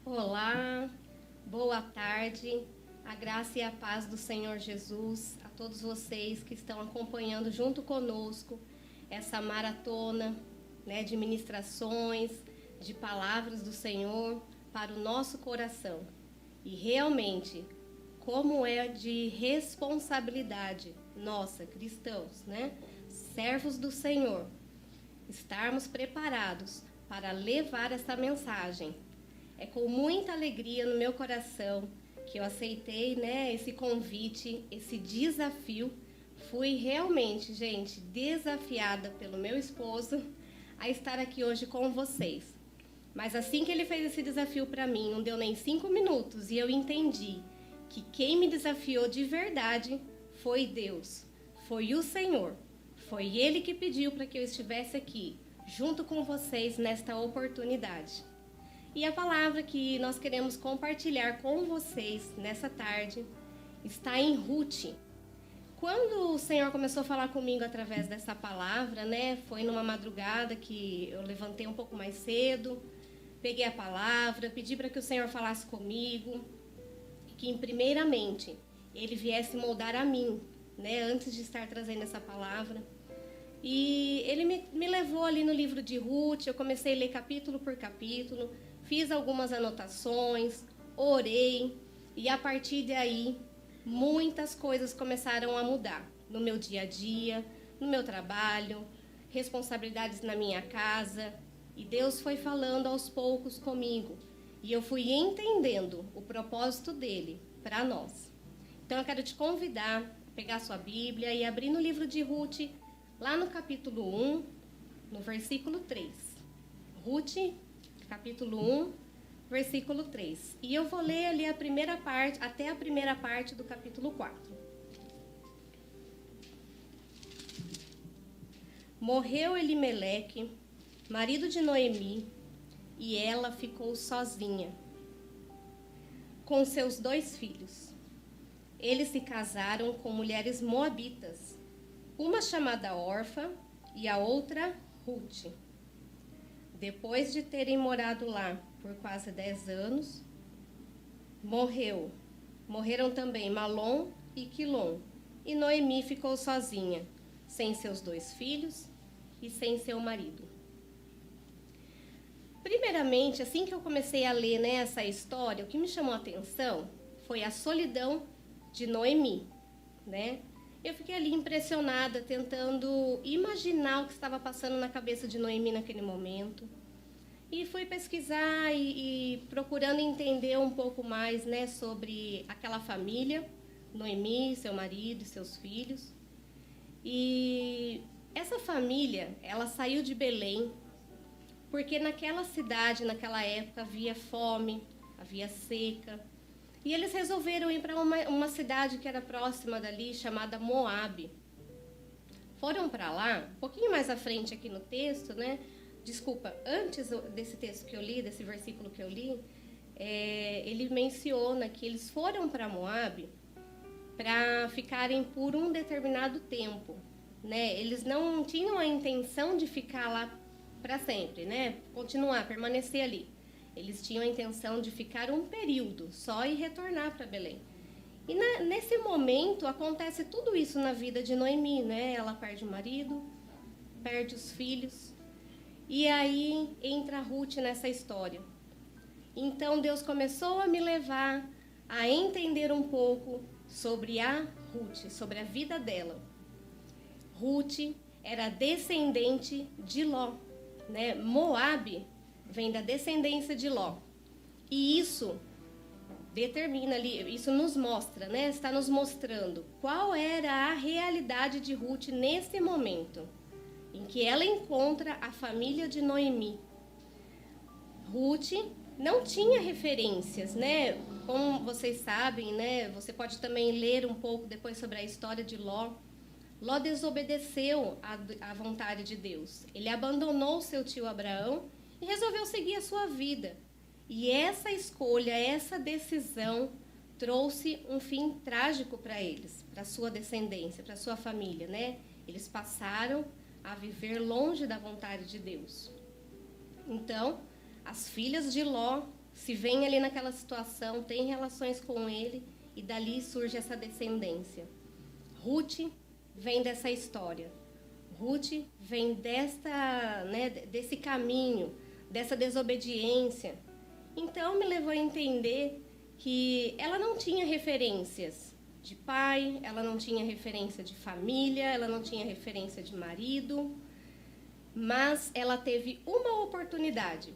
Olá, boa tarde, a graça e a paz do Senhor Jesus a todos vocês que estão acompanhando junto conosco essa maratona, de ministrações, de palavras do Senhor para o nosso coração. E realmente, como é de responsabilidade nossa, cristãos, servos do Senhor, estarmos preparados para levar essa mensagem. É com muita alegria no meu coração que eu aceitei, esse convite, esse desafio. Fui realmente, gente, desafiada pelo meu esposo a estar aqui hoje com vocês. Mas assim que ele fez esse desafio para mim, não deu nem 5 minutos e eu entendi que quem me desafiou de verdade foi Deus, foi o Senhor. Foi Ele que pediu para que eu estivesse aqui, junto com vocês nesta oportunidade. E a palavra que nós queremos compartilhar com vocês nessa tarde está em Ruth. Quando o Senhor começou a falar comigo através dessa palavra, foi numa madrugada que eu levantei um pouco mais cedo, peguei a palavra, pedi para que o Senhor falasse comigo, que primeiramente Ele viesse moldar a mim, antes de estar trazendo essa palavra. E Ele me levou ali no livro de Ruth, eu comecei a ler capítulo por capítulo, fiz algumas anotações, orei, e a partir daí, muitas coisas começaram a mudar no meu dia a dia, no meu trabalho, responsabilidades na minha casa, e Deus foi falando aos poucos comigo, e eu fui entendendo o propósito dele para nós. Então eu quero te convidar a pegar sua Bíblia e abrir no livro de Ruth, lá no capítulo 1, no versículo 3. Ruth, capítulo 1, versículo 3. E eu vou ler ali a primeira parte, até a primeira parte do capítulo 4. Morreu Elimeleque, marido de Noemi, e ela ficou sozinha, com seus 2 filhos. Eles se casaram com mulheres moabitas, uma chamada Orfa e a outra Ruth. Depois de terem morado lá por quase 10 anos, morreram também Malom e Quilom, e Noemi ficou sozinha, sem seus 2 filhos e sem seu marido. Primeiramente, assim que eu comecei a ler essa história, o que me chamou a atenção foi a solidão de Noemi, Eu fiquei ali impressionada, tentando imaginar o que estava passando na cabeça de Noemi naquele momento. E fui pesquisar e procurando entender um pouco mais, sobre aquela família, Noemi, seu marido e seus filhos. E essa família, ela saiu de Belém, porque naquela cidade, naquela época, havia fome, havia seca. E eles resolveram ir para uma cidade que era próxima dali, chamada Moabe. Foram para lá, um pouquinho mais à frente aqui no texto, Desculpa, antes desse texto que eu li, desse versículo que eu li, ele menciona que eles foram para Moabe para ficarem por um determinado tempo, Eles não tinham a intenção de ficar lá para sempre, Continuar, permanecer ali. Eles tinham a intenção de ficar um período só e retornar para Belém. E nesse momento acontece tudo isso na vida de Noemi, Ela perde o marido, perde os filhos. E aí entra Ruth nessa história. Então Deus começou a me levar a entender um pouco sobre a Ruth, sobre a vida dela. Ruth era descendente de Ló, Moabe vem da descendência de Ló. E isso determina ali, isso nos mostra, está nos mostrando qual era a realidade de Ruth nesse momento, em que ela encontra a família de Noemi. Ruth não tinha referências, Como vocês sabem, Você pode também ler um pouco depois sobre a história de Ló. Ló desobedeceu à vontade de Deus. Ele abandonou seu tio Abraão e resolveu seguir a sua vida. E essa escolha, essa decisão, trouxe um fim trágico para eles, para sua descendência, para sua família, Eles passaram a viver longe da vontade de Deus. Então, as filhas de Ló se veem ali naquela situação, têm relações com ele e dali surge essa descendência. Ruth vem dessa história. Ruth vem desse caminho, dessa desobediência. Então me levou a entender que ela não tinha referências de pai, ela não tinha referência de família, ela não tinha referência de marido, mas ela teve uma oportunidade.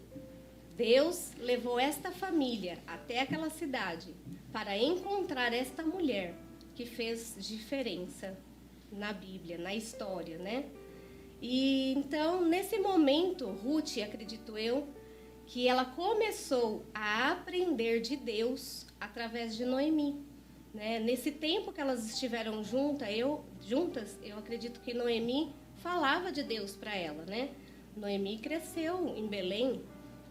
Deus levou esta família até aquela cidade para encontrar esta mulher que fez diferença na Bíblia, na história, né? E então, nesse momento, Ruth, acredito eu, que ela começou a aprender de Deus através de Noemi, né? Nesse tempo que elas estiveram juntas, eu acredito que Noemi falava de Deus para ela, né? Noemi cresceu em Belém,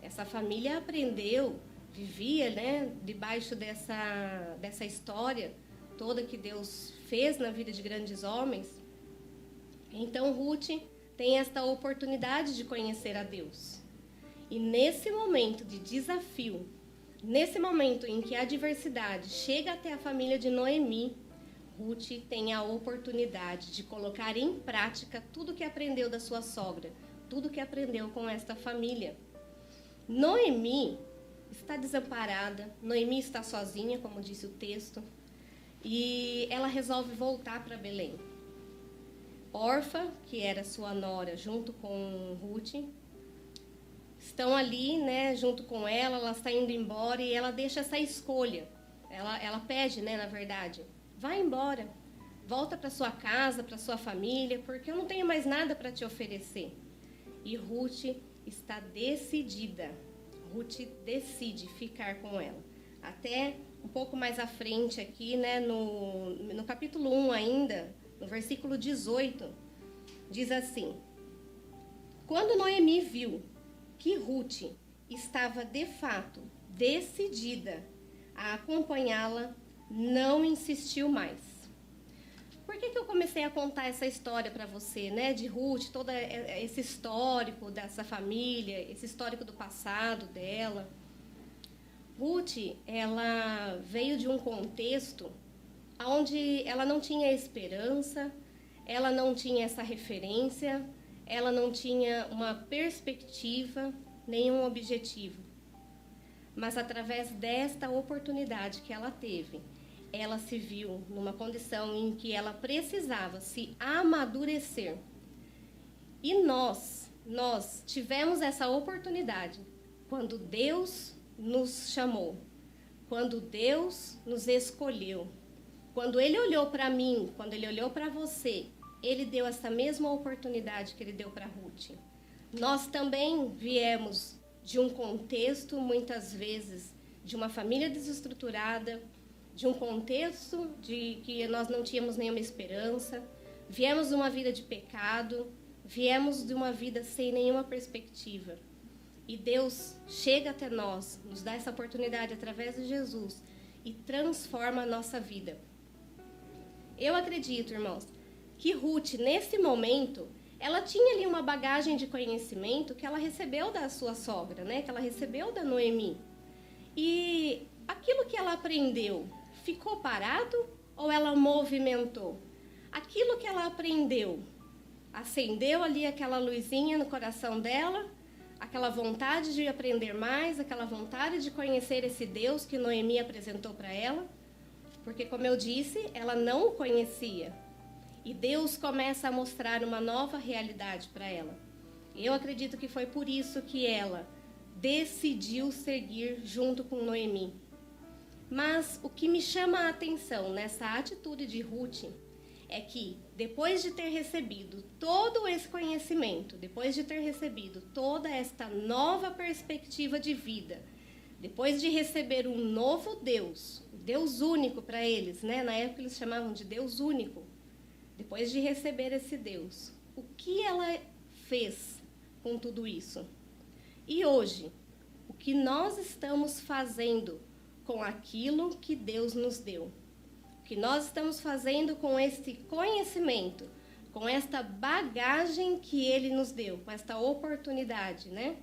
essa família aprendeu, vivia, né, debaixo dessa história toda que Deus fez na vida de grandes homens. Então Ruth tem esta oportunidade de conhecer a Deus. E nesse momento de desafio, nesse momento em que a adversidade chega até a família de Noemi, Ruth tem a oportunidade de colocar em prática tudo que aprendeu da sua sogra, tudo que aprendeu com esta família. Noemi está desamparada, Noemi está sozinha, como disse o texto, e ela resolve voltar para Belém. Orfa, que era sua nora, junto com Ruth, estão ali, né, junto com ela está indo embora e ela deixa essa escolha. Ela pede, né, na verdade, vai embora, volta para sua casa, para sua família, porque eu não tenho mais nada para te oferecer. E Ruth está decidida. Ruth decide ficar com ela. Até um pouco mais à frente aqui, né, no capítulo 1 ainda, no versículo 18, diz assim: quando Noemi viu que Ruth estava de fato decidida a acompanhá-la, não insistiu mais. Por que eu comecei a contar essa história para você, né, de Ruth, todo esse histórico dessa família, esse histórico do passado dela? Ruth, ela veio de um contexto onde ela não tinha esperança, ela não tinha essa referência, ela não tinha uma perspectiva, nenhum objetivo. Mas através desta oportunidade que ela teve, ela se viu numa condição em que ela precisava se amadurecer. E nós tivemos essa oportunidade quando Deus nos chamou, quando Deus nos escolheu. Quando Ele olhou para mim, quando Ele olhou para você, Ele deu essa mesma oportunidade que Ele deu para Ruth. Nós também viemos de um contexto, muitas vezes, de uma família desestruturada, de um contexto de que nós não tínhamos nenhuma esperança, viemos de uma vida de pecado, viemos de uma vida sem nenhuma perspectiva. E Deus chega até nós, nos dá essa oportunidade através de Jesus e transforma a nossa vida. Eu acredito, irmãos, que Ruth, nesse momento, ela tinha ali uma bagagem de conhecimento que ela recebeu da sua sogra, né? Que ela recebeu da Noemi. E aquilo que ela aprendeu ficou parado ou ela movimentou? Aquilo que ela aprendeu acendeu ali aquela luzinha no coração dela, aquela vontade de aprender mais, aquela vontade de conhecer esse Deus que Noemi apresentou para ela, porque, como eu disse, ela não o conhecia. E Deus começa a mostrar uma nova realidade para ela. Eu acredito que foi por isso que ela decidiu seguir junto com Noemi. Mas o que me chama a atenção nessa atitude de Ruth é que, depois de ter recebido todo esse conhecimento, depois de ter recebido toda esta nova perspectiva de vida, depois de receber um novo Deus, o Deus único para eles, né? Na época eles chamavam de Deus único. Depois de receber esse Deus, o que ela fez com tudo isso? E hoje, o que nós estamos fazendo com aquilo que Deus nos deu? O que nós estamos fazendo com esse conhecimento, com esta bagagem que Ele nos deu, com esta oportunidade, né?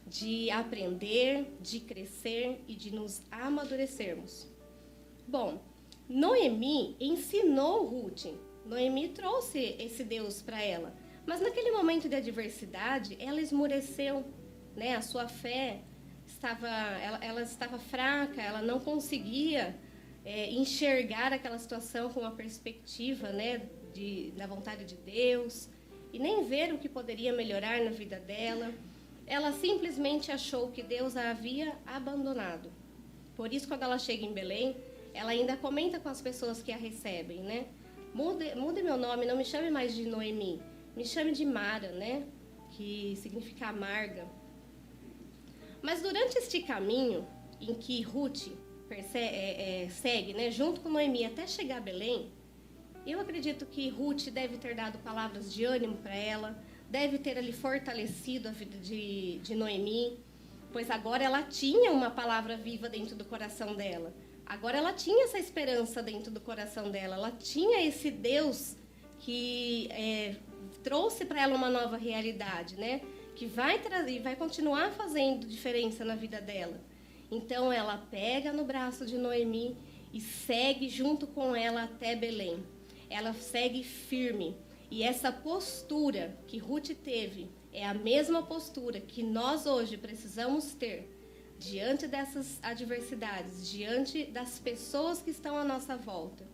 de aprender, de crescer e de nos amadurecermos. Bom, Noemi ensinou Ruth. Noemi trouxe esse Deus para ela. Mas naquele momento de adversidade, ela esmoreceu, né? A sua fé ela estava fraca, ela não conseguia enxergar aquela situação com uma perspectiva, né, da vontade de Deus, e nem ver o que poderia melhorar na vida dela. Ela simplesmente achou que Deus a havia abandonado. Por isso, quando ela chega em Belém, ela ainda comenta com as pessoas que a recebem, né? Mude meu nome, não me chame mais de Noemi, me chame de Mara, né? Que significa amarga. Mas durante este caminho em que Ruth segue, né, junto com Noemi até chegar a Belém, eu acredito que Ruth deve ter dado palavras de ânimo para ela, deve ter ali fortalecido a vida de Noemi, pois agora ela tinha uma palavra viva dentro do coração dela. Agora ela tinha essa esperança dentro do coração dela, ela tinha esse Deus que trouxe para ela uma nova realidade, né? Que vai trazer, vai continuar fazendo diferença na vida dela. Então ela pega no braço de Noemi e segue junto com ela até Belém. Ela segue firme. E essa postura que Ruth teve é a mesma postura que nós hoje precisamos ter diante dessas adversidades, diante das pessoas que estão à nossa volta.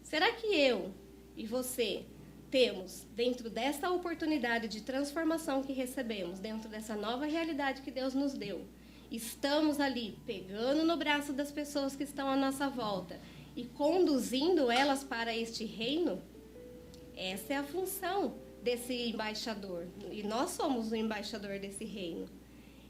Será que eu e você temos, dentro dessa oportunidade de transformação que recebemos, dentro dessa nova realidade que Deus nos deu, estamos ali pegando no braço das pessoas que estão à nossa volta e conduzindo elas para este reino? Essa é a função desse embaixador. E nós somos o embaixador desse reino.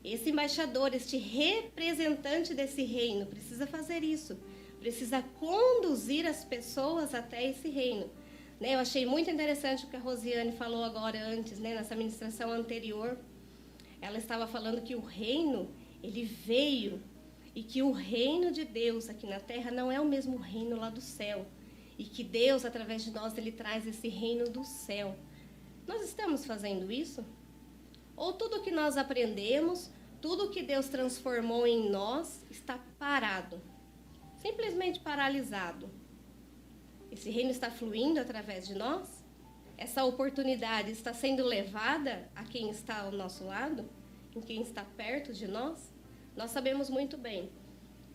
Esse embaixador, este representante desse reino, precisa fazer isso. Precisa conduzir as pessoas até esse reino. Eu achei muito interessante o que a Rosiane falou agora antes, né, nessa ministração anterior. Ela estava falando que o reino, ele veio, e que o reino de Deus aqui na terra não é o mesmo reino lá do céu. E que Deus, através de nós, ele traz esse reino do céu. Nós estamos fazendo isso? Ou tudo que nós aprendemos, tudo que Deus transformou em nós, está parado, simplesmente paralisado? Esse reino está fluindo através de nós? Essa oportunidade está sendo levada a quem está ao nosso lado? Em quem está perto de nós? Nós sabemos muito bem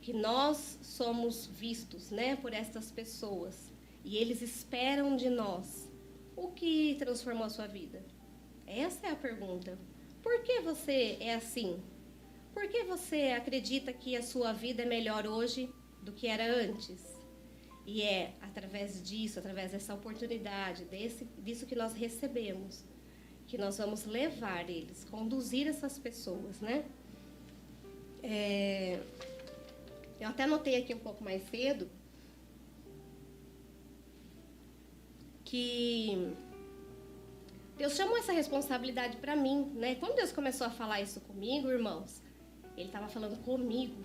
que nós somos vistos, né, por estas pessoas. E eles esperam de nós. O que transformou a sua vida? Essa é a pergunta. Por que você é assim? Por que você acredita que a sua vida é melhor hoje do que era antes? E é através disso, através dessa oportunidade, disso que nós recebemos, que nós vamos levar eles, conduzir essas pessoas, né? Eu até anotei aqui um pouco mais cedo que Deus chamou essa responsabilidade para mim, né? Quando Deus começou a falar isso comigo, irmãos, Ele estava falando comigo,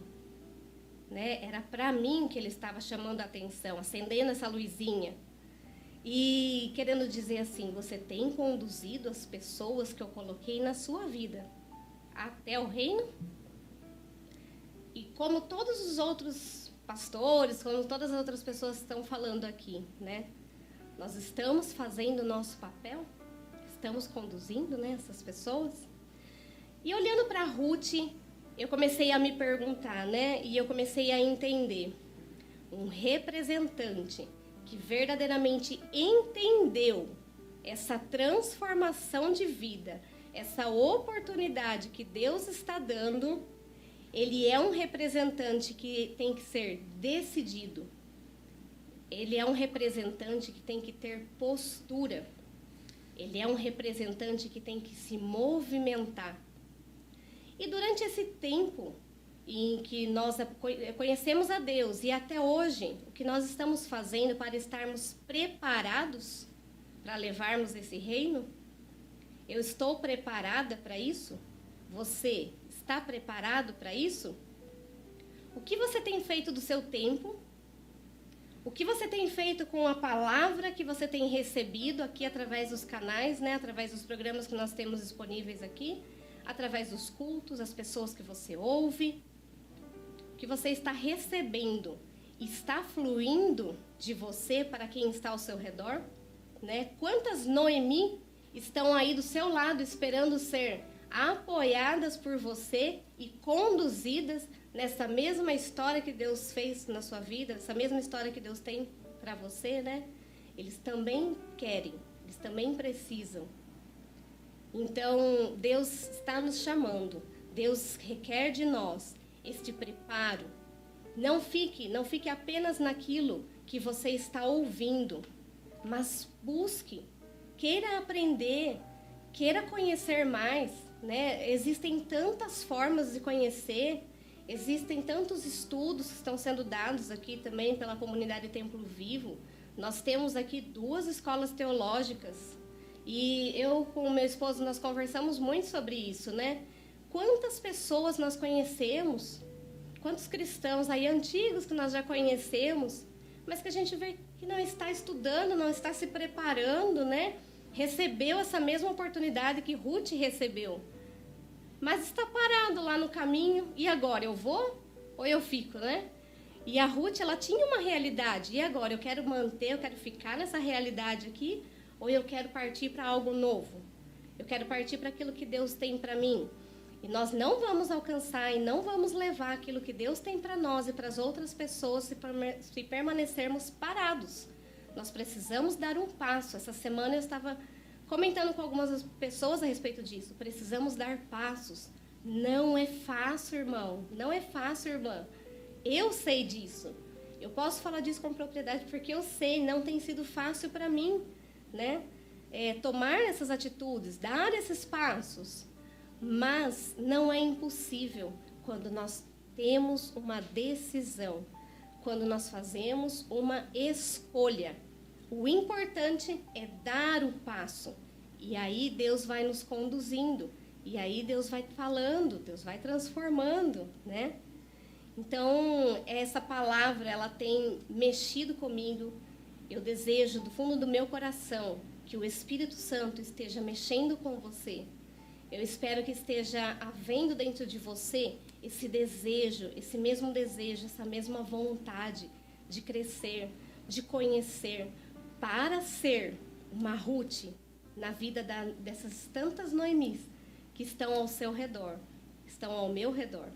né? Era para mim que Ele estava chamando a atenção, acendendo essa luzinha e querendo dizer assim: você tem conduzido as pessoas que eu coloquei na sua vida até o reino? E como todos os outros pastores, como todas as outras pessoas estão falando aqui, né? Nós estamos fazendo o nosso papel? Estamos conduzindo, né, essas pessoas? E olhando para Ruth, eu comecei a me perguntar, né? E eu comecei a entender. Um representante que verdadeiramente entendeu essa transformação de vida, essa oportunidade que Deus está dando, ele é um representante que tem que ser decidido. Ele é um representante que tem que ter postura. Ele é um representante que tem que se movimentar. E durante esse tempo em que nós conhecemos a Deus e até hoje, o que nós estamos fazendo para estarmos preparados para levarmos esse reino? Eu estou preparada para isso? Você está preparado para isso? O que você tem feito do seu tempo? O que você tem feito com a palavra que você tem recebido aqui através dos canais, né? Através dos programas que nós temos disponíveis aqui? através dos cultos, as pessoas que você ouve, que você está recebendo, está fluindo de você para quem está ao seu redor, né? Quantas Noemi estão aí do seu lado esperando ser apoiadas por você e conduzidas nessa mesma história que Deus fez na sua vida, essa mesma história que Deus tem para você, né? Eles também querem, eles também precisam. Então, Deus está nos chamando, Deus requer de nós este preparo. Não fique apenas naquilo que você está ouvindo, mas busque, queira aprender, queira conhecer mais, né? Existem tantas formas de conhecer, existem tantos estudos que estão sendo dados aqui também pela comunidade Templo Vivo. Nós temos aqui 2 escolas teológicas e eu com o meu esposo nós conversamos muito sobre isso, né? Quantas pessoas nós conhecemos, quantos cristãos aí antigos que nós já conhecemos, mas que a gente vê que não está estudando, não está se preparando, né? Recebeu essa mesma oportunidade que Ruth recebeu, mas está parado lá no caminho. E agora, eu vou ou eu fico, né? E a Ruth, ela tinha uma realidade. E agora, eu quero manter, eu quero ficar nessa realidade aqui, ou eu quero partir para algo novo? Eu quero partir para aquilo que Deus tem para mim. E nós não vamos alcançar e não vamos levar aquilo que Deus tem para nós e para as outras pessoas se permanecermos parados. Nós precisamos dar um passo. Essa semana eu estava comentando com algumas pessoas a respeito disso. Precisamos dar passos. Não é fácil, irmão. Não é fácil, irmã. Eu sei disso. Eu posso falar disso com propriedade porque eu sei, não tem sido fácil para mim, né? Tomar essas atitudes, dar esses passos. Mas não é impossível quando nós temos uma decisão, quando nós fazemos uma escolha. O importante é dar o passo. E aí Deus vai nos conduzindo. E aí Deus vai falando, Deus vai transformando, né? Então, essa palavra, ela tem mexido comigo. Eu desejo, do fundo do meu coração, que o Espírito Santo esteja mexendo com você. Eu espero que esteja havendo dentro de você esse desejo, esse mesmo desejo, essa mesma vontade de crescer, de conhecer, para ser uma Ruth na vida dessas tantas Noemis que estão ao seu redor, estão ao meu redor.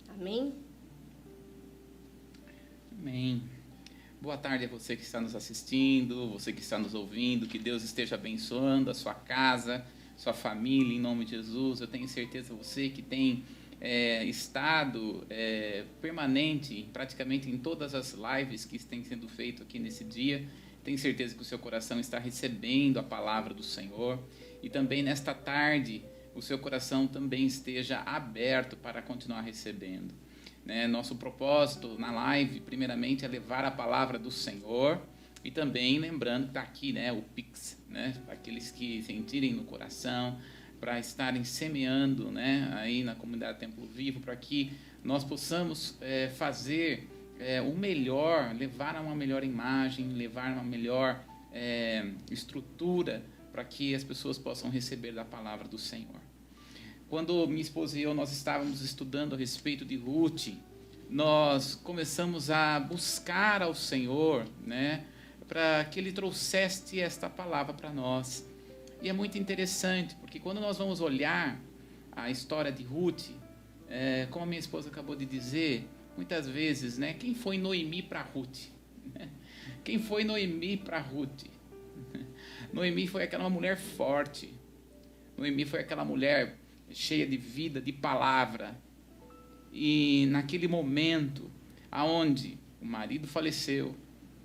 Amém? Amém. Boa tarde a você que está nos assistindo, você que está nos ouvindo, que Deus esteja abençoando a sua casa, sua família, em nome de Jesus. Eu tenho certeza você que tem estado permanente, praticamente em todas as lives que têm sendo feitas aqui nesse dia. Tenho certeza que o seu coração está recebendo a palavra do Senhor. E também nesta tarde, o seu coração também esteja aberto para continuar recebendo. Nosso propósito na live, primeiramente, é levar a palavra do Senhor. E também lembrando que está aqui o Pix, para aqueles que sentirem no coração, para estarem semeando aí na comunidade Templo Vivo, para que nós possamos fazer o melhor, levar a uma melhor imagem, levar a uma melhor estrutura, para que as pessoas possam receber da palavra do Senhor. Quando minha esposa e eu nós estávamos estudando a respeito de Ruth, nós começamos a buscar ao Senhor, para que Ele trouxesse esta palavra para nós. E é muito interessante, porque quando nós vamos olhar a história de Ruth, como a minha esposa acabou de dizer, muitas vezes, quem foi Noemi para Ruth? Quem foi Noemi para Ruth? Noemi foi aquela mulher forte. Noemi foi aquela mulher cheia de vida, de palavra. E naquele momento, aonde o marido faleceu,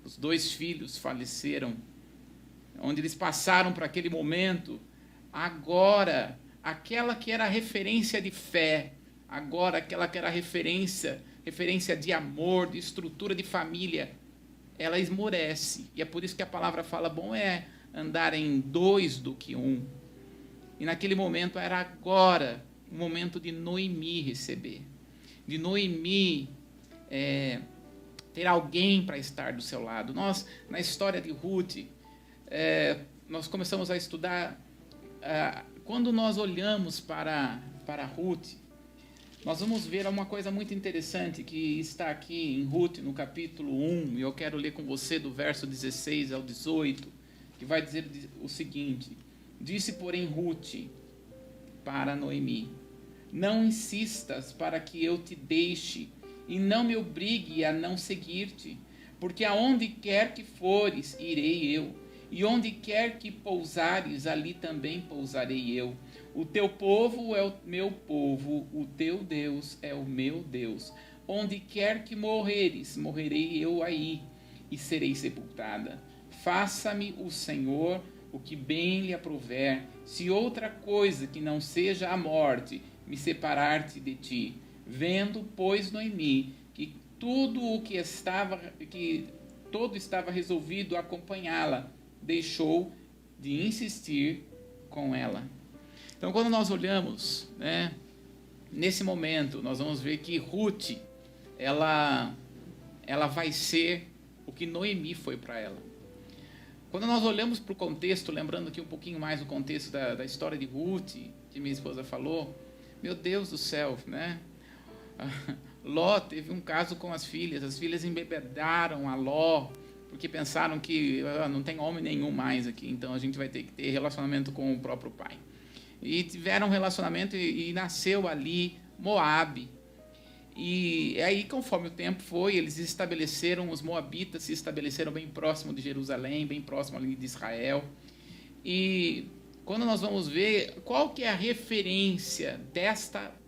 os 2 filhos faleceram, onde eles passaram por aquele momento, agora, aquela que era a referência de fé, agora aquela que era a referência de amor, de estrutura de família, ela esmorece. E é por isso que a palavra fala, bom é andar em 2 do que 1. E naquele momento era agora o momento de Noemi receber, de Noemi ter alguém para estar do seu lado. Nós, na história de Ruth, nós começamos a estudar quando nós olhamos para Ruth, nós vamos ver uma coisa muito interessante que está aqui em Ruth, no capítulo 1, e eu quero ler com você do verso 16 ao 18, que vai dizer o seguinte: disse, porém, Ruth para Noemi: não insistas para que eu te deixe, e não me obrigue a não seguir-te, porque aonde quer que fores, irei eu, e onde quer que pousares, ali também pousarei eu. O teu povo é o meu povo, o teu Deus é o meu Deus. Onde quer que morreres, morrerei eu aí, e serei sepultada. Faça-me o Senhor o que bem lhe aprouver, se outra coisa que não seja a morte me separar-te de ti. Vendo, pois, Noemi, que todo estava resolvido a acompanhá-la, deixou de insistir com ela. Então, quando nós olhamos, né, nesse momento, nós vamos ver que Ruth, ela vai ser o que Noemi foi para ela. Quando nós olhamos para o contexto, lembrando aqui um pouquinho mais do contexto da história de Ruth, que minha esposa falou, meu Deus do céu, né? Ló teve um caso com as filhas embebedaram a Ló, porque pensaram que não tem homem nenhum mais aqui, então a gente vai ter que ter relacionamento com o próprio pai. E tiveram um relacionamento e nasceu ali Moabe. E aí, conforme o tempo foi, os moabitas se estabeleceram bem próximo de Jerusalém, bem próximo ali de Israel. E quando nós vamos ver qual que é a referência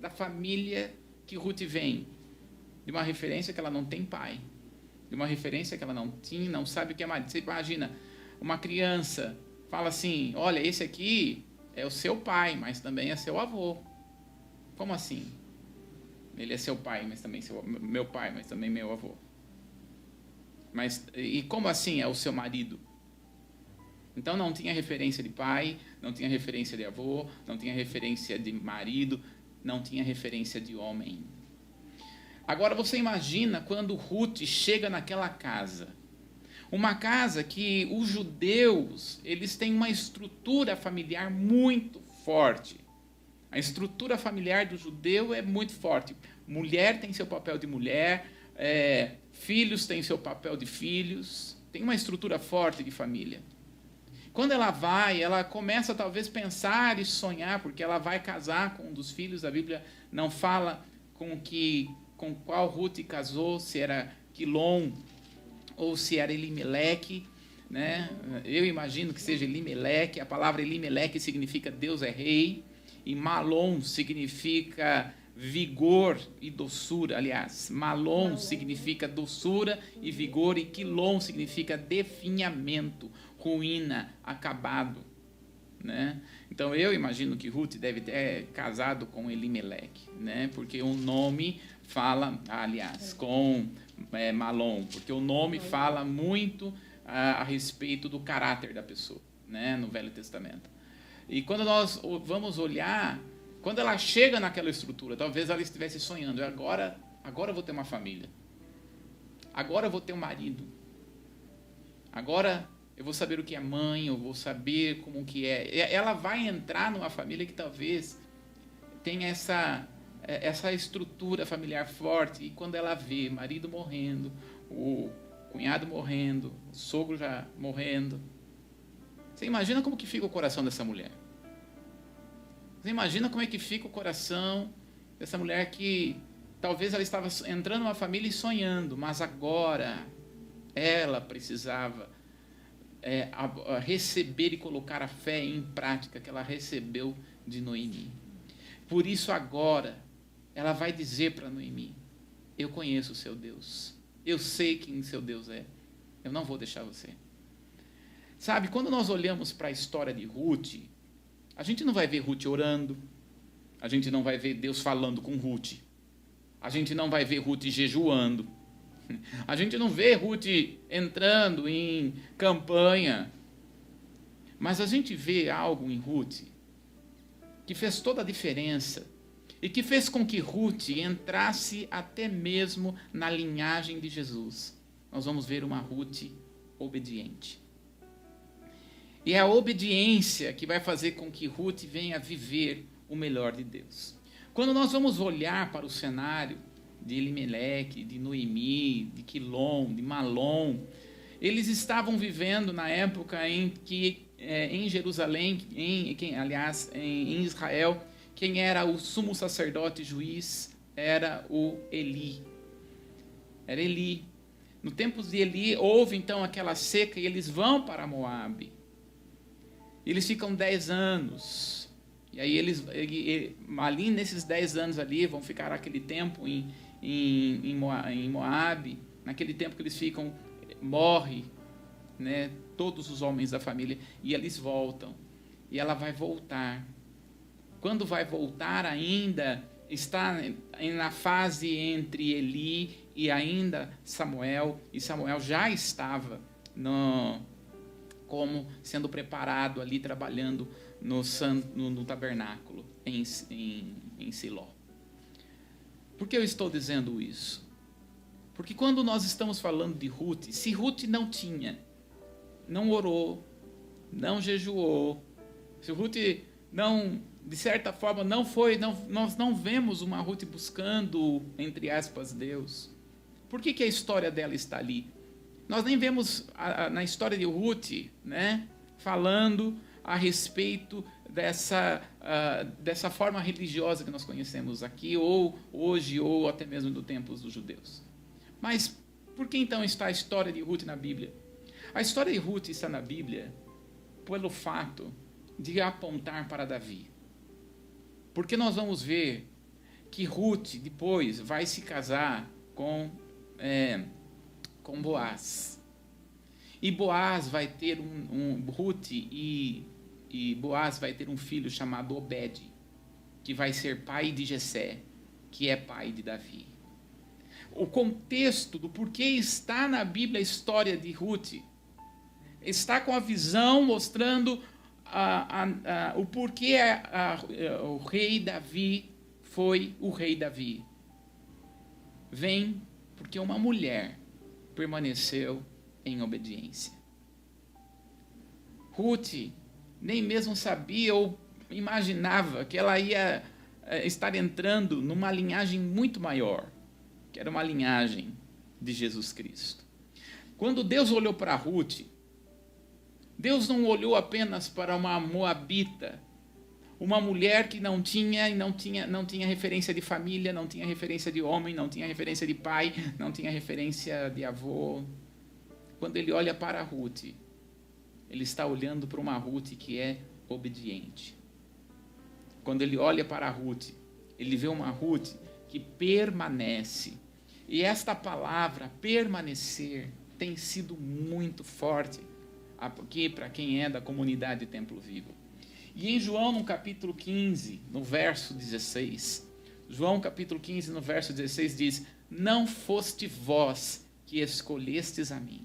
da família que Ruth vem, de uma referência que ela não tem pai, de uma referência que ela não sabe o que é marido. Você imagina, uma criança fala assim, olha, esse aqui é o seu pai, mas também é seu avô. Como assim? Ele é seu pai, mas também meu pai, mas também meu avô. E como assim é o seu marido? Então não tinha referência de pai, não tinha referência de avô, não tinha referência de marido, não tinha referência de homem. Agora você imagina quando Ruth chega naquela casa. Uma casa que os judeus, eles têm uma estrutura familiar muito forte. A estrutura familiar do judeu é muito forte. Mulher tem seu papel de mulher, filhos têm seu papel de filhos. Tem uma estrutura forte de família. Quando ela começa talvez pensar e sonhar, porque ela vai casar com um dos filhos. A Bíblia não fala com qual Ruth casou, se era Quilom ou se era Elimeleque, né? Eu imagino que seja Elimeleque. A palavra Elimeleque significa Deus é rei, e Malom significa vigor e doçura. Aliás, Malom significa doçura e vigor, e Quilom significa definhamento, ruína, acabado, né? Então eu imagino que Ruth deve ter casado com Elimeleque, né? Porque o nome fala, com Malom, porque o nome fala muito a respeito do caráter da pessoa, né? No Velho Testamento. E quando nós vamos olhar, quando ela chega naquela estrutura, talvez ela estivesse sonhando, agora eu vou ter uma família, agora eu vou ter um marido, agora eu vou saber o que é mãe, eu vou saber como que é. Ela vai entrar numa família que talvez tenha essa estrutura familiar forte, e quando ela vê marido morrendo, o cunhado morrendo, o sogro já morrendo, você imagina como que fica o coração dessa mulher? Você imagina como é que fica o coração dessa mulher que talvez ela estava entrando numa família e sonhando, mas agora ela precisava receber e colocar a fé em prática que ela recebeu de Noemi. Por isso agora ela vai dizer para Noemi: eu conheço o seu Deus, eu sei quem seu Deus é, eu não vou deixar você. Sabe, quando nós olhamos para a história de Ruth, a gente não vai ver Ruth orando, a gente não vai ver Deus falando com Ruth, a gente não vai ver Ruth jejuando, a gente não vê Ruth entrando em campanha, mas a gente vê algo em Ruth que fez toda a diferença e que fez com que Ruth entrasse até mesmo na linhagem de Jesus. Nós vamos ver uma Ruth obediente. E é a obediência que vai fazer com que Ruth venha viver o melhor de Deus. Quando nós vamos olhar para o cenário de Elimeleque, de Noemi, de Quilom, de Malom, eles estavam vivendo na época em que em Jerusalém, em Israel, quem era o sumo sacerdote juiz era o Eli. Era Eli. No tempo de Eli, houve então aquela seca e eles vão para Moabe. Eles ficam 10 anos. E aí ali nesses 10 anos ali, vão ficar aquele tempo em Moabe. Naquele tempo que eles ficam, morre, né, todos os homens da família. E eles voltam. E ela vai voltar. Quando vai voltar ainda, está na fase entre Eli e ainda Samuel. E Samuel já estava como sendo preparado ali, trabalhando no tabernáculo em Siló. Por que eu estou dizendo isso? Porque quando nós estamos falando de Ruth, se Ruth não orou, não jejuou, se Ruth não, de certa forma, nós não vemos uma Ruth buscando, entre aspas, Deus. Por que a história dela está ali? Nós nem vemos na história de Ruth, né, falando a respeito dessa forma religiosa que nós conhecemos aqui, ou hoje, ou até mesmo do tempo dos judeus. Mas por que então está a história de Ruth na Bíblia? A história de Ruth está na Bíblia pelo fato de apontar para Davi. Porque nós vamos ver que Ruth depois vai se casar com Boaz. E Boaz vai ter Ruth e Boaz vai ter um filho chamado Obed, que vai ser pai de Jessé, que é pai de Davi. O contexto do porquê está na Bíblia a história de Ruth está com a visão mostrando o porquê o rei Davi foi o rei Davi. Vem porque uma mulher permaneceu em obediência. Ruth nem mesmo sabia ou imaginava que ela ia estar entrando numa linhagem muito maior, que era uma linhagem de Jesus Cristo. Quando Deus olhou para Ruth, Deus não olhou apenas para uma moabita, uma mulher que não tinha referência de família, não tinha referência de homem, não tinha referência de pai, não tinha referência de avô. Quando ele olha para Ruth, ele está olhando para uma Ruth que é obediente. Quando ele olha para Ruth, ele vê uma Ruth que permanece. E esta palavra, permanecer, tem sido muito forte aqui para quem é da comunidade Templo Vivo. E em João, no capítulo 15, no verso 16, João capítulo 15, no verso 16 diz: não foste vós que escolhestes a mim,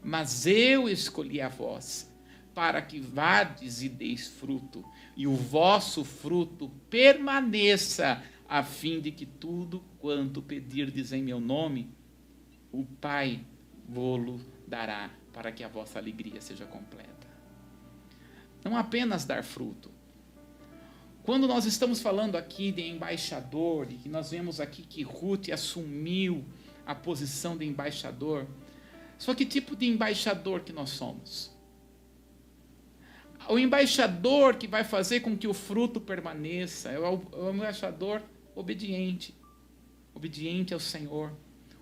mas eu escolhi a vós, para que vades e deis fruto, e o vosso fruto permaneça, a fim de que tudo quanto pedirdes em meu nome, o Pai vô-lo dará, para que a vossa alegria seja completa. Não apenas dar fruto. Quando nós estamos falando aqui de embaixador, e que nós vemos aqui que Ruth assumiu a posição de embaixador, só que tipo de embaixador que nós somos? O embaixador que vai fazer com que o fruto permaneça é o embaixador obediente. Obediente ao Senhor,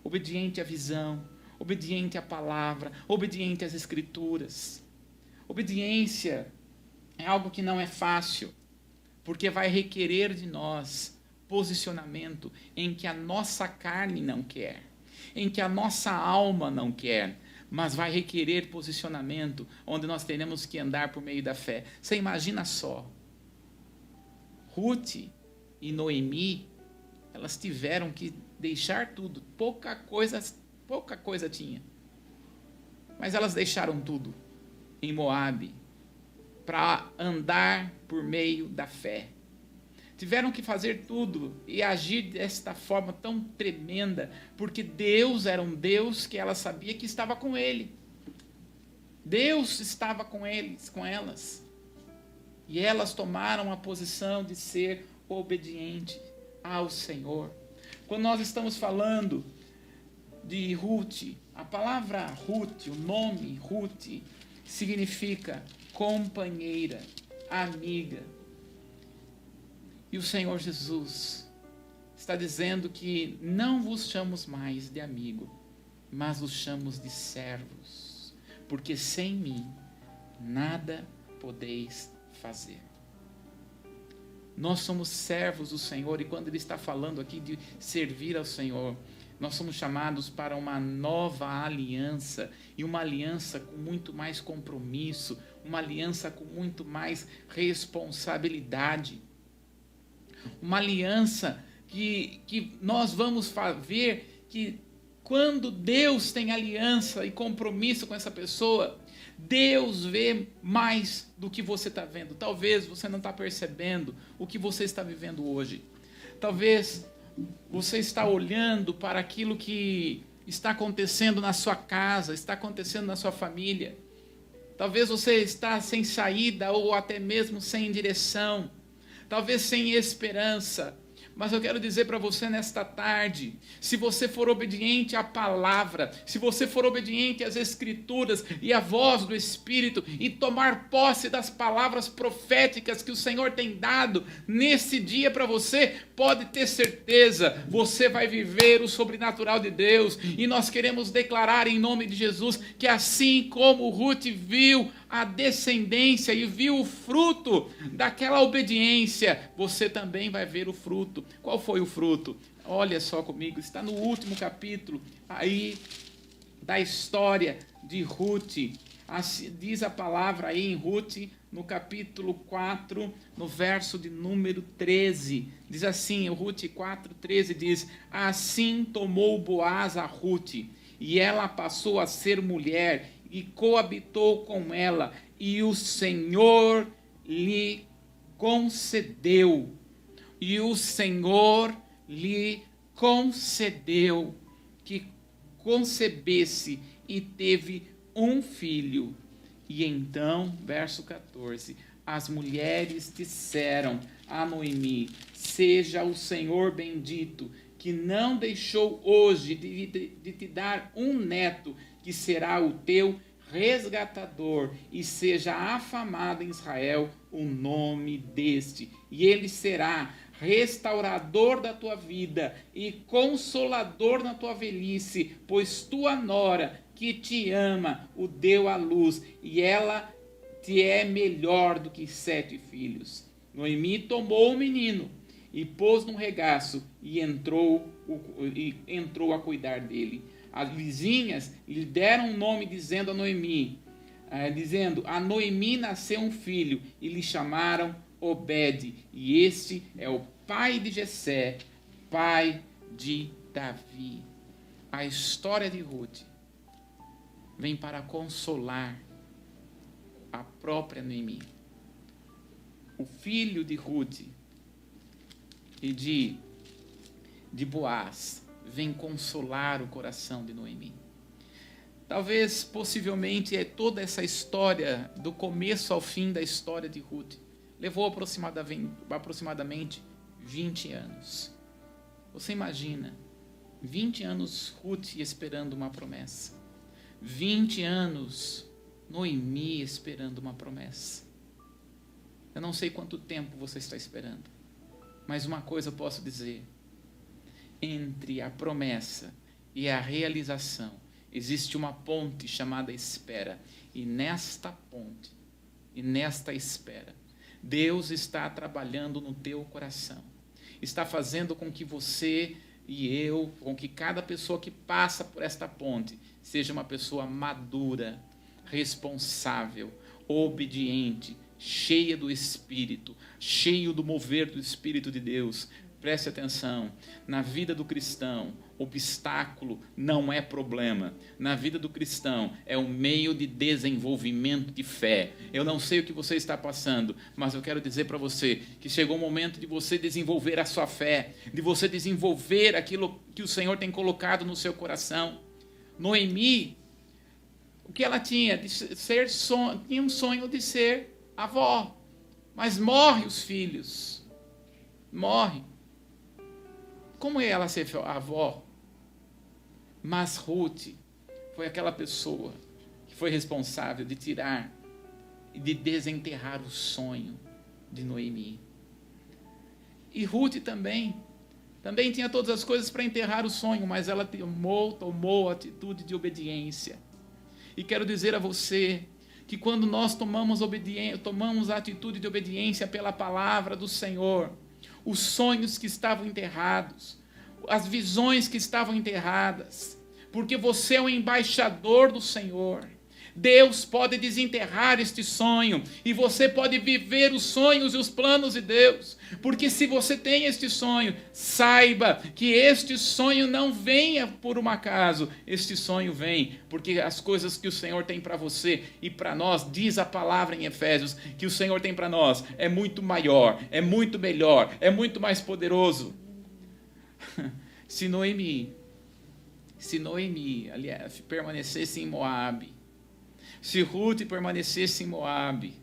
obediente à visão, obediente à palavra, obediente às Escrituras. Obediência é algo que não é fácil, porque vai requerer de nós posicionamento em que a nossa carne não quer, em que a nossa alma não quer, mas vai requerer posicionamento onde nós teremos que andar por meio da fé. Você imagina só, Ruth e Noemi, elas tiveram que deixar tudo, pouca coisa tinha, mas elas deixaram tudo em Moabe para andar por meio da fé. Tiveram que fazer tudo e agir desta forma tão tremenda, porque Deus era um Deus que ela sabia que estava com ele. Deus estava com eles, com elas. E elas tomaram a posição de ser obediente ao Senhor. Quando nós estamos falando de Ruth, a palavra Ruth, o nome Ruth, significa companheira, amiga. E o Senhor Jesus está dizendo que não vos chamamos mais de amigo, mas os chamamos de servos, porque sem mim nada podeis fazer. Nós somos servos do Senhor, e quando Ele está falando aqui de servir ao Senhor, nós somos chamados para uma nova aliança, e uma aliança com muito mais compromisso, uma aliança com muito mais responsabilidade, uma aliança que nós vamos ver que quando Deus tem aliança e compromisso com essa pessoa, Deus vê mais do que você está vendo. Talvez você não está percebendo o que você está vivendo hoje. Talvez você está olhando para aquilo que está acontecendo na sua casa, está acontecendo na sua família. Talvez você está sem saída ou até mesmo sem direção. Talvez sem esperança. Mas eu quero dizer para você nesta tarde, se você for obediente à palavra, se você for obediente às Escrituras e à voz do Espírito, e tomar posse das palavras proféticas que o Senhor tem dado nesse dia para você, pode ter certeza, você vai viver o sobrenatural de Deus. E nós queremos declarar em nome de Jesus, que assim como Ruth viu a descendência e viu o fruto daquela obediência, você também vai ver o fruto. Qual foi o fruto? Olha só comigo, está no último capítulo aí da história de Ruth. Diz a palavra aí em Ruth, no capítulo 4, no verso de número 13. Diz assim, Ruth 4:13 diz: assim tomou Boaz a Ruth, e ela passou a ser mulher, e coabitou com ela, e o Senhor lhe concedeu. E o Senhor lhe concedeu que concebesse e teve um filho. E então, verso 14, as mulheres disseram a Noemi: seja o Senhor bendito, que não deixou hoje de te dar um neto, que será o teu resgatador, e seja afamado em Israel o nome deste, e ele será restaurador da tua vida e consolador na tua velhice, pois tua nora, que te ama, o deu à luz, e ela te é melhor do que 7 filhos. Noemi tomou o menino e pôs no regaço, e entrou a cuidar dele. As vizinhas lhe deram um nome, dizendo a Noemi, a Noemi nasceu um filho, e lhe chamaram Obed, e este é o pai de Jessé, pai de Davi. A história de Ruth vem para consolar a própria Noemi. O filho de Ruth e de Boaz vem consolar o coração de Noemi. Talvez, possivelmente, toda essa história, do começo ao fim da história de Ruth, levou aproximadamente 20 anos. Você imagina, 20 anos Ruth esperando uma promessa. 20 anos Noemi esperando uma promessa. Eu não sei quanto tempo você está esperando, mas uma coisa eu posso dizer: entre a promessa e a realização existe uma ponte chamada espera, e nesta ponte e nesta espera Deus está trabalhando no teu coração, está fazendo com que você e eu, com que cada pessoa que passa por esta ponte seja uma pessoa madura, responsável, obediente, cheia do Espírito, cheio do mover do Espírito de Deus. Preste atenção, na vida do cristão, obstáculo não é problema. Na vida do cristão é um meio de desenvolvimento de fé. Eu não sei o que você está passando, mas eu quero dizer para você que chegou o momento de você desenvolver a sua fé, de você desenvolver aquilo que o Senhor tem colocado no seu coração. Noemi O que ela tinha? Tinha um sonho de ser avó. Mas morre os filhos. Morre. Como é ela ser avó? Mas Ruth foi aquela pessoa que foi responsável de tirar e de desenterrar o sonho de Noemi. E Ruth também tinha todas as coisas para enterrar o sonho, mas ela tomou a atitude de obediência. E quero dizer a você que quando nós tomamos a atitude de obediência pela palavra do Senhor, os sonhos que estavam enterrados, as visões que estavam enterradas, porque você é o embaixador do Senhor. Deus pode desenterrar este sonho e você pode viver os sonhos e os planos de Deus, porque se você tem este sonho, saiba que este sonho não venha por um acaso, este sonho vem porque as coisas que o Senhor tem para você e para nós, diz a palavra em Efésios, que o Senhor tem para nós, é muito maior, é muito melhor, é muito mais poderoso. Se Noemi, aliás, permanecesse em Moabe, se Ruth permanecesse em Moabe,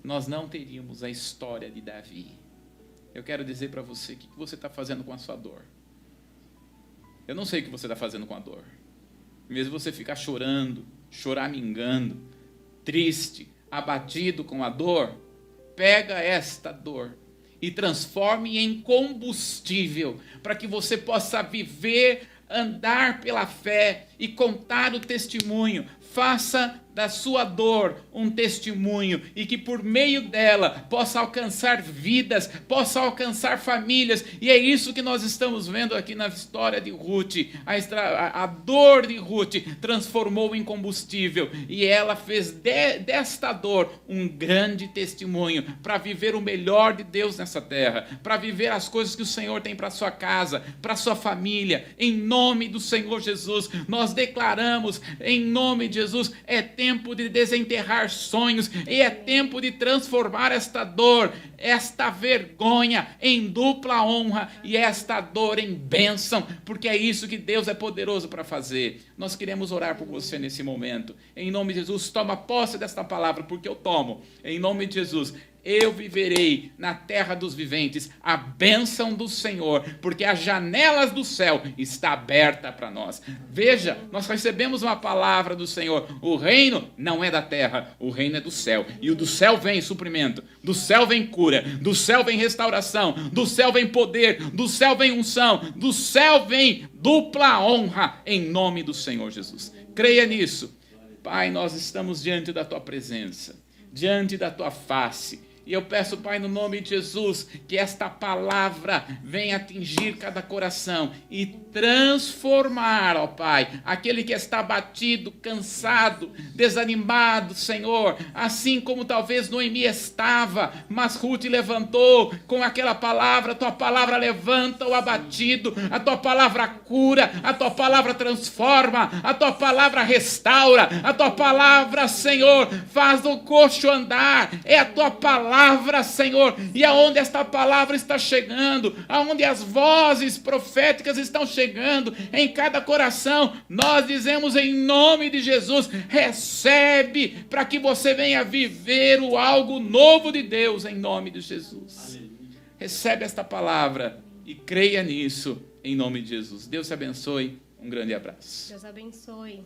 nós não teríamos a história de Davi. Eu quero dizer para você, o que você está fazendo com a sua dor? Eu não sei o que você está fazendo com a dor. Mesmo você ficar chorando, choramingando, triste, abatido com a dor, pega esta dor e transforme em combustível, para que você possa viver, andar pela fé e contar o testemunho. Faça da sua dor um testemunho e que por meio dela possa alcançar vidas, possa alcançar famílias. E é isso que nós estamos vendo aqui na história de Ruth. A dor de Ruth transformou em combustível e ela fez desta dor um grande testemunho para viver o melhor de Deus nessa terra, para viver as coisas que o Senhor tem para sua casa, para sua família. Em nome do Senhor Jesus, nós declaramos, em nome de Jesus, é tempo de desenterrar sonhos e é tempo de transformar esta dor, esta vergonha em dupla honra e esta dor em bênção, porque é isso que Deus é poderoso para fazer. Nós queremos orar por você nesse momento. Em nome de Jesus, toma posse desta palavra, porque eu tomo. Em nome de Jesus, eu viverei na terra dos viventes a bênção do Senhor, porque as janelas do céu estão abertas para nós. Veja, nós recebemos uma palavra do Senhor. O reino não é da terra, o reino é do céu. E o do céu vem suprimento, do céu vem cura, do céu vem restauração, do céu vem poder, do céu vem unção, do céu vem dupla honra, em nome do Senhor Jesus. Creia nisso. Pai, nós estamos diante da Tua presença, diante da Tua face. E eu peço, Pai, no nome de Jesus, que esta palavra venha atingir cada coração e transformar, ó Pai, aquele que está abatido, cansado, desanimado, Senhor, assim como talvez Noemi estava, mas Ruth levantou com aquela palavra. A Tua palavra levanta o abatido, a Tua palavra cura, a Tua palavra transforma, a Tua palavra restaura, a Tua palavra, Senhor, faz o coxo andar. É a Tua palavra, Senhor, e aonde esta palavra está chegando, aonde as vozes proféticas estão chegando em cada coração, nós dizemos em nome de Jesus, recebe, para que você venha viver o algo novo de Deus, em nome de Jesus. Recebe esta palavra e creia nisso, em nome de Jesus. Deus te abençoe, um grande abraço. Deus abençoe.